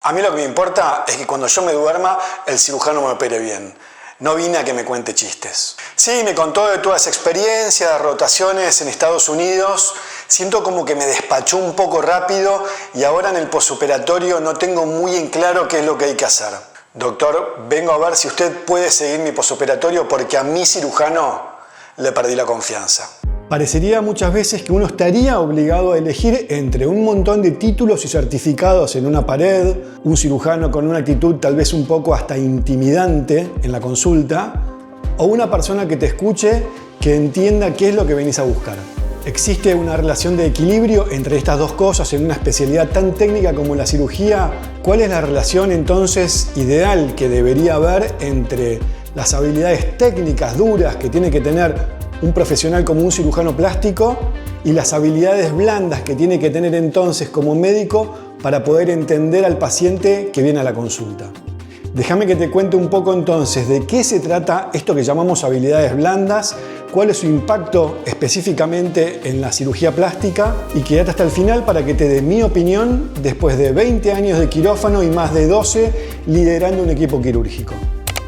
A mí lo que me importa es que cuando yo me duerma, el cirujano me opere bien. No vine a que me cuente chistes. Sí, me contó de toda esa experiencia, de rotaciones en Estados Unidos. Siento como que me despachó un poco rápido y ahora en el posoperatorio no tengo muy en claro qué es lo que hay que hacer. Doctor, vengo a ver si usted puede seguir mi posoperatorio porque a mi cirujano le perdí la confianza. Parecería muchas veces que uno estaría obligado a elegir entre un montón de títulos y certificados en una pared, un cirujano con una actitud tal vez un poco hasta intimidante en la consulta, o una persona que te escuche, que entienda qué es lo que venís a buscar. ¿Existe una relación de equilibrio entre estas dos cosas en una especialidad tan técnica como la cirugía? ¿Cuál es la relación entonces ideal que debería haber entre las habilidades técnicas duras que tiene que tener un profesional como un cirujano plástico y las habilidades blandas que tiene que tener entonces como médico para poder entender al paciente que viene a la consulta? Déjame que te cuente un poco entonces de qué se trata esto que llamamos habilidades blandas, cuál es su impacto específicamente en la cirugía plástica y quédate hasta el final para que te dé mi opinión después de 20 años de quirófano y más de 12 liderando un equipo quirúrgico.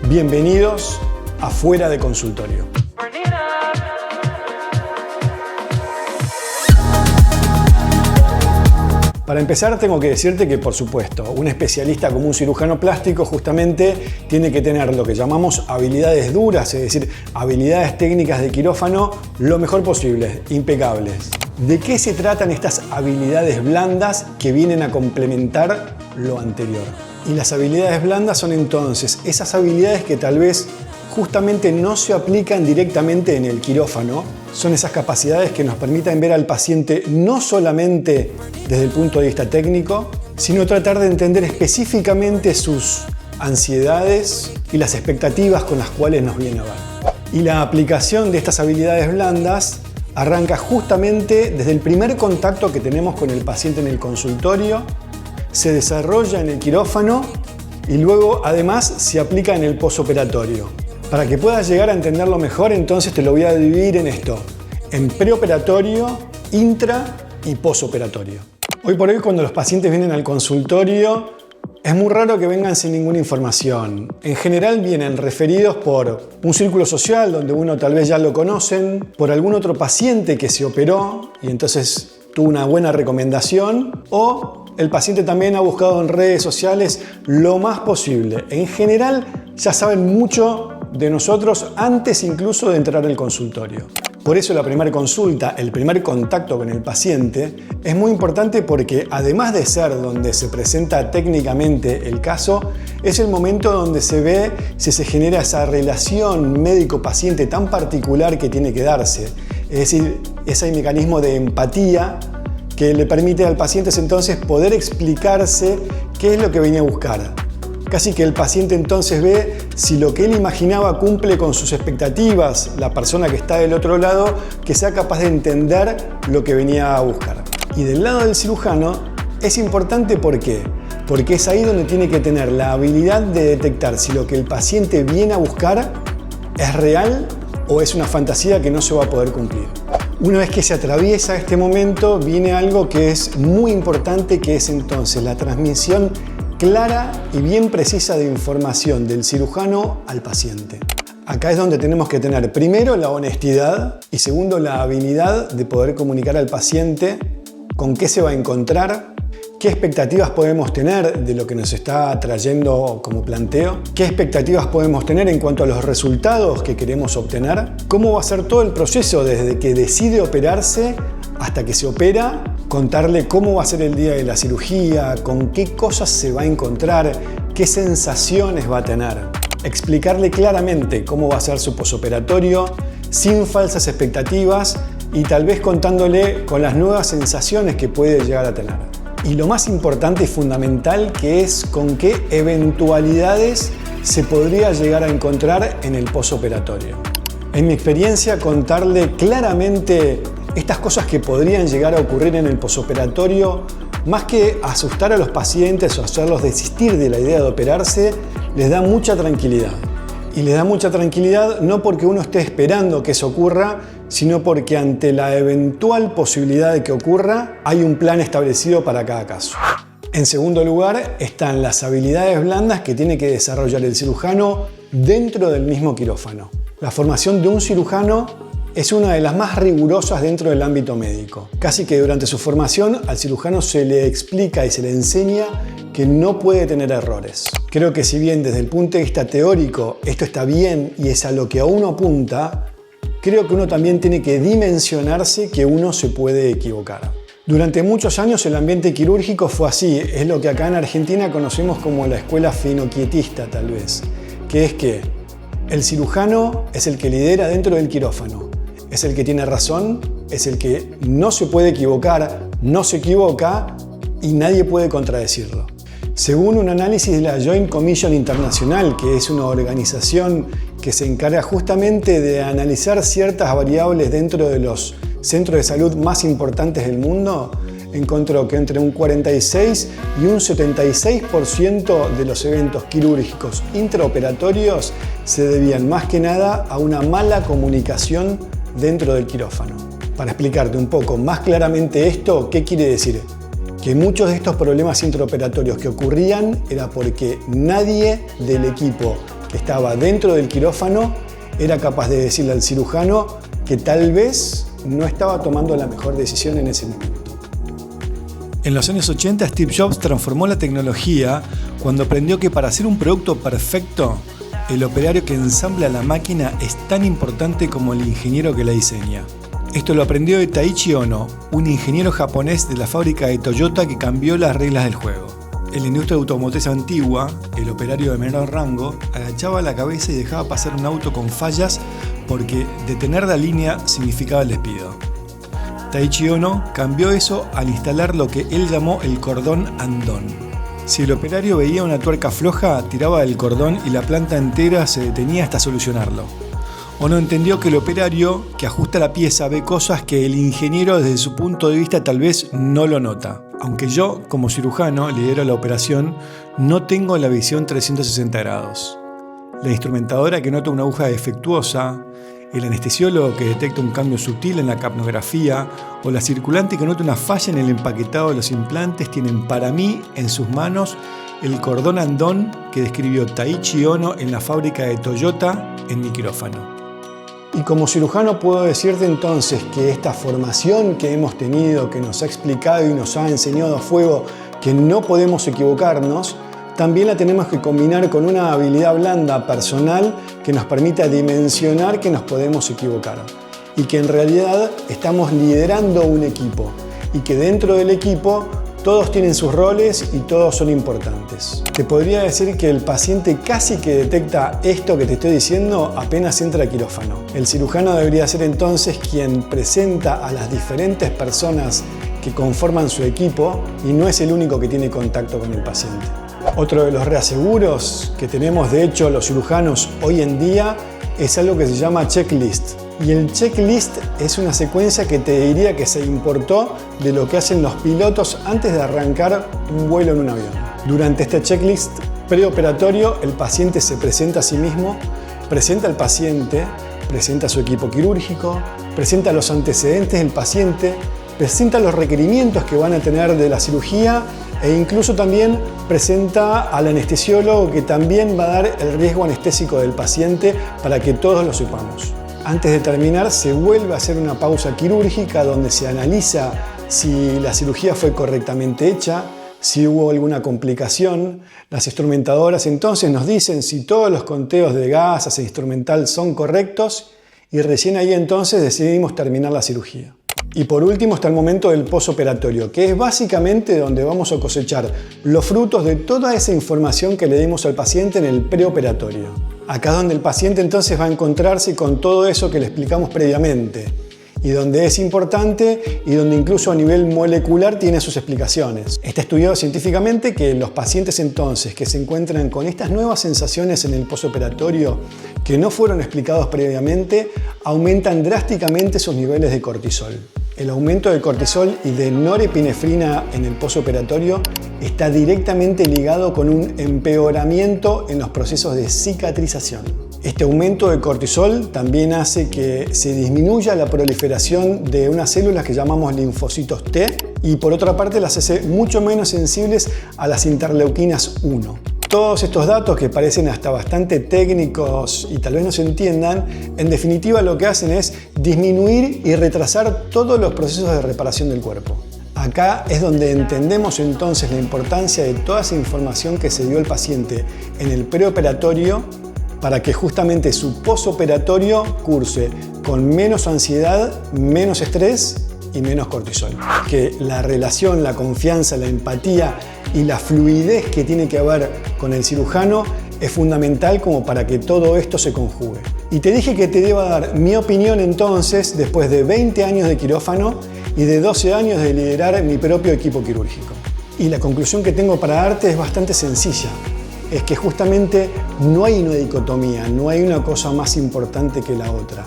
Bienvenidos a Fuera de Consultorio. Para empezar tengo que decirte que, por supuesto, un especialista como un cirujano plástico justamente tiene que tener lo que llamamos habilidades duras, es decir, habilidades técnicas de quirófano lo mejor posible, impecables. ¿De qué se tratan estas habilidades blandas que vienen a complementar lo anterior? Y las habilidades blandas son entonces esas habilidades que tal vez justamente no se aplican directamente en el quirófano. Son esas capacidades que nos permiten ver al paciente no solamente desde el punto de vista técnico, sino tratar de entender específicamente sus ansiedades y las expectativas con las cuales nos viene a ver. Y la aplicación de estas habilidades blandas arranca justamente desde el primer contacto que tenemos con el paciente en el consultorio, se desarrolla en el quirófano y luego además se aplica en el posoperatorio. Para que puedas llegar a entenderlo mejor, entonces te lo voy a dividir en esto, en preoperatorio, intra y posoperatorio. Hoy por hoy, cuando los pacientes vienen al consultorio, es muy raro que vengan sin ninguna información. En general vienen referidos por un círculo social donde uno tal vez ya lo conocen, por algún otro paciente que se operó y entonces tuvo una buena recomendación, o el paciente también ha buscado en redes sociales lo más posible. En general ya saben mucho de nosotros antes incluso de entrar al consultorio. Por eso la primera consulta, el primer contacto con el paciente, es muy importante porque además de ser donde se presenta técnicamente el caso, es el momento donde se ve si se genera esa relación médico-paciente tan particular que tiene que darse. Es decir, ese mecanismo de empatía que le permite al paciente entonces poder explicarse qué es lo que venía a buscar. Casi que el paciente entonces ve si lo que él imaginaba cumple con sus expectativas, la persona que está del otro lado, que sea capaz de entender lo que venía a buscar. Y del lado del cirujano es importante ¿por qué? Porque es ahí donde tiene que tener la habilidad de detectar si lo que el paciente viene a buscar es real o es una fantasía que no se va a poder cumplir. Una vez que se atraviesa este momento, viene algo que es muy importante, que es entonces la transmisión clara y bien precisa de información del cirujano al paciente. Acá es donde tenemos que tener primero la honestidad y segundo la habilidad de poder comunicar al paciente con qué se va a encontrar, qué expectativas podemos tener de lo que nos está trayendo como planteo, qué expectativas podemos tener en cuanto a los resultados que queremos obtener, cómo va a ser todo el proceso desde que decide operarse hasta que se opera, contarle cómo va a ser el día de la cirugía, con qué cosas se va a encontrar, qué sensaciones va a tener. Explicarle claramente cómo va a ser su posoperatorio, sin falsas expectativas y tal vez contándole con las nuevas sensaciones que puede llegar a tener. Y lo más importante y fundamental, que es con qué eventualidades se podría llegar a encontrar en el posoperatorio. En mi experiencia, contarle claramente estas cosas que podrían llegar a ocurrir en el posoperatorio, más que asustar a los pacientes o hacerlos desistir de la idea de operarse, les da mucha tranquilidad. Y les da mucha tranquilidad no porque uno esté esperando que eso ocurra, sino porque ante la eventual posibilidad de que ocurra, hay un plan establecido para cada caso. En segundo lugar, están las habilidades blandas que tiene que desarrollar el cirujano dentro del mismo quirófano. La formación de un cirujano es una de las más rigurosas dentro del ámbito médico. Casi que durante su formación al cirujano se le explica y se le enseña que no puede tener errores. Creo que si bien desde el punto de vista teórico esto está bien y es a lo que a uno apunta, creo que uno también tiene que dimensionarse que uno se puede equivocar. Durante muchos años el ambiente quirúrgico fue así, es lo que acá en Argentina conocemos como la escuela finoquietista tal vez, que es que el cirujano es el que lidera dentro del quirófano, es el que tiene razón, es el que no se puede equivocar, no se equivoca y nadie puede contradecirlo. Según un análisis de la Joint Commission Internacional, que es una organización que se encarga justamente de analizar ciertas variables dentro de los centros de salud más importantes del mundo, encontró que entre un 46 y un 76% de los eventos quirúrgicos intraoperatorios se debían más que nada a una mala comunicación dentro del quirófano. Para explicarte un poco más claramente esto, ¿qué quiere decir? Que muchos de estos problemas intraoperatorios que ocurrían era porque nadie del equipo que estaba dentro del quirófano era capaz de decirle al cirujano que tal vez no estaba tomando la mejor decisión en ese momento. En los años 80, Steve Jobs transformó la tecnología cuando aprendió que para hacer un producto perfecto, el operario que ensambla la máquina es tan importante como el ingeniero que la diseña. Esto lo aprendió de Taiichi Ohno, un ingeniero japonés de la fábrica de Toyota que cambió las reglas del juego. En la industria automotriz antigua, el operario de menor rango agachaba la cabeza y dejaba pasar un auto con fallas porque detener la línea significaba el despido. Taiichi Ohno cambió eso al instalar lo que él llamó el cordón andón. Si el operario veía una tuerca floja, tiraba el cordón y la planta entera se detenía hasta solucionarlo. Ohno entendió que el operario que ajusta la pieza ve cosas que el ingeniero desde su punto de vista tal vez no lo nota. Aunque yo, como cirujano, lidero la operación, no tengo la visión 360 grados. La instrumentadora que nota una aguja defectuosa, el anestesiólogo que detecta un cambio sutil en la capnografía o la circulante que nota una falla en el empaquetado de los implantes tienen para mí en sus manos el cordón andón que describió Taiichi Ohno en la fábrica de Toyota en mi quirófano. Y como cirujano puedo decirte entonces que esta formación que hemos tenido, que nos ha explicado y nos ha enseñado a fuego que no podemos equivocarnos, también la tenemos que combinar con una habilidad blanda personal que nos permita dimensionar que nos podemos equivocar y que en realidad estamos liderando un equipo y que dentro del equipo todos tienen sus roles y todos son importantes. Te podría decir que el paciente casi que detecta esto que te estoy diciendo apenas entra al quirófano. El cirujano debería ser entonces quien presenta a las diferentes personas que conforman su equipo y no es el único que tiene contacto con el paciente. Otro de los reaseguros que tenemos de hecho los cirujanos hoy en día es algo que se llama checklist. Y el checklist es una secuencia que te diría que se importó de lo que hacen los pilotos antes de arrancar un vuelo en un avión. Durante este checklist preoperatorio, el paciente se presenta a sí mismo, presenta al paciente, presenta su equipo quirúrgico, presenta los antecedentes del paciente, presenta los requerimientos que van a tener de la cirugía e incluso también presenta al anestesiólogo que también va a dar el riesgo anestésico del paciente para que todos lo sepamos. Antes de terminar, se vuelve a hacer una pausa quirúrgica donde se analiza si la cirugía fue correctamente hecha, si hubo alguna complicación. Las instrumentadoras entonces nos dicen si todos los conteos de gasas e instrumental son correctos y recién ahí entonces decidimos terminar la cirugía. Y por último está el momento del posoperatorio, que es básicamente donde vamos a cosechar los frutos de toda esa información que le dimos al paciente en el preoperatorio. Acá es donde el paciente entonces va a encontrarse con todo eso que le explicamos previamente y donde es importante y donde incluso a nivel molecular tiene sus explicaciones. Está estudiado científicamente que los pacientes entonces que se encuentran con estas nuevas sensaciones en el posoperatorio que no fueron explicados previamente aumentan drásticamente sus niveles de cortisol. El aumento de cortisol y de norepinefrina en el posoperatorio está directamente ligado con un empeoramiento en los procesos de cicatrización. Este aumento de cortisol también hace que se disminuya la proliferación de unas células que llamamos linfocitos T y por otra parte las hace mucho menos sensibles a las interleuquinas 1. Todos estos datos que parecen hasta bastante técnicos y tal vez no se entiendan, en definitiva lo que hacen es disminuir y retrasar todos los procesos de reparación del cuerpo. Acá es donde entendemos entonces la importancia de toda esa información que se dio al paciente en el preoperatorio para que justamente su posoperatorio curse con menos ansiedad, menos estrés y menos cortisol. Que la relación, la confianza, la empatía y la fluidez que tiene que haber con el cirujano es fundamental como para que todo esto se conjugue. Y te dije que te deba dar mi opinión entonces después de 20 años de quirófano y de 12 años de liderar mi propio equipo quirúrgico. Y la conclusión que tengo para darte es bastante sencilla. Es que justamente no hay una dicotomía, no hay una cosa más importante que la otra.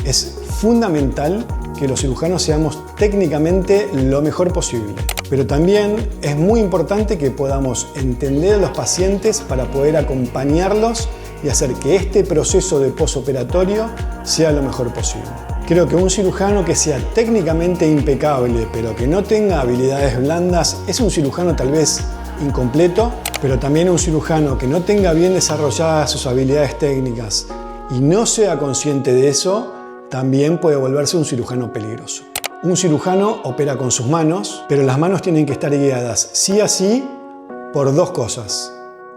Es fundamental que los cirujanos seamos técnicamente lo mejor posible. Pero también es muy importante que podamos entender a los pacientes para poder acompañarlos y hacer que este proceso de posoperatorio sea lo mejor posible. Creo que un cirujano que sea técnicamente impecable, pero que no tenga habilidades blandas, es un cirujano tal vez incompleto, pero también un cirujano que no tenga bien desarrolladas sus habilidades técnicas y no sea consciente de eso, también puede volverse un cirujano peligroso. Un cirujano opera con sus manos, pero las manos tienen que estar guiadas sí a sí por dos cosas,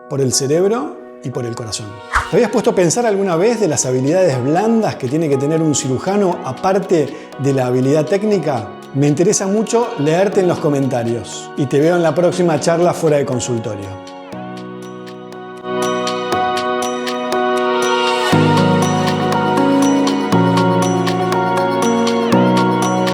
por el cerebro y por el corazón. ¿Te habías puesto a pensar alguna vez de las habilidades blandas que tiene que tener un cirujano aparte de la habilidad técnica? Me interesa mucho leerte en los comentarios y te veo en la próxima charla fuera de consultorio.